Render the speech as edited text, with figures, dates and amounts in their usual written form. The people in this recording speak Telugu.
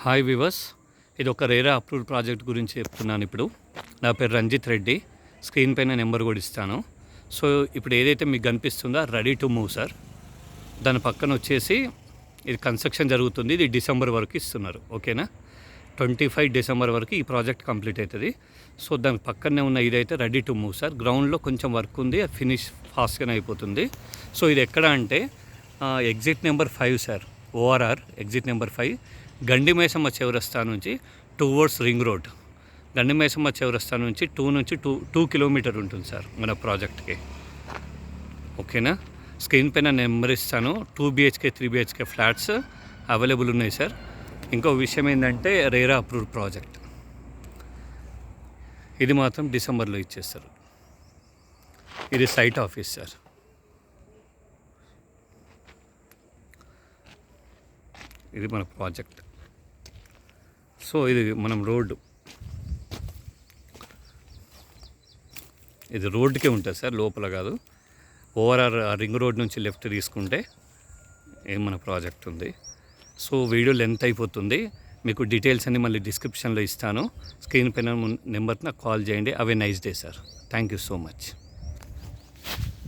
హాయ్ వివర్స్, ఇది ఒక రేరా అప్రూవ్డ్ ప్రాజెక్ట్ గురించి చెప్తున్నాను. ఇప్పుడు నా పేరు రంజిత్ రెడ్డి. స్క్రీన్ పైన నెంబర్ కూడా ఇస్తాను. సో ఇప్పుడు ఏదైతే మీకు కనిపిస్తుందో రెడీ టు మూవ్ సార్. దాని పక్కన వచ్చేసి ఇది కన్స్ట్రక్షన్ జరుగుతుంది. ఇది డిసెంబర్ వరకు ఇస్తున్నారు. ఓకేనా, 25 డిసెంబర్ వరకు ఈ ప్రాజెక్ట్ కంప్లీట్ అవుతుంది. సో దాని పక్కనే ఉన్న ఇదైతే రెడీ టు మూవ్ సార్. గ్రౌండ్లో కొంచెం వర్క్ ఉంది, అది ఫినిష్ ఫాస్ట్గానే అయిపోతుంది. సో ఇది ఎక్కడ అంటే exit number 5 sir. ORR exit number 5, Gandimaisamma చౌరస్తా నుంచి టువర్డ్స్ రింగ్ రోడ్. గండిమైసమ్మ చౌరస్తా నుంచి 2 కిలోమీటర్ ఉంటుంది సార్ మన ప్రాజెక్ట్కి. ఓకేనా, స్క్రీన్ పైన నెంబర్ ఇస్తాను. 2 BHK 3 BHK ఫ్లాట్స్ అవైలబుల్ ఉన్నాయి సార్. ఇంకో విషయం ఏంటంటే రేరా అప్రూవ్డ్ ప్రాజెక్ట్. ఇది మాత్రం డిసెంబర్లో ఇచ్చేస్తారు. ఇది సైట్ ఆఫీస్ సార్. ఇది మన ప్రాజెక్ట్. సో ఇది మనం రోడ్డు, ఇది రోడ్డుకే ఉంటుంది సార్, లోపల కాదు. ఓవరాల్ రింగ్ రోడ్ నుంచి లెఫ్ట్ తీసుకుంటే మన ప్రాజెక్ట్ ఉంది. సో వీడియో లెంత్ అయిపోతుంది. మీకు డీటెయిల్స్ అన్ని మళ్ళీ డిస్క్రిప్షన్లో ఇస్తాను. స్క్రీన్ పైన నెంబర్కి నాకు కాల్ చేయండి. Have a nice day sir. Thank you so much.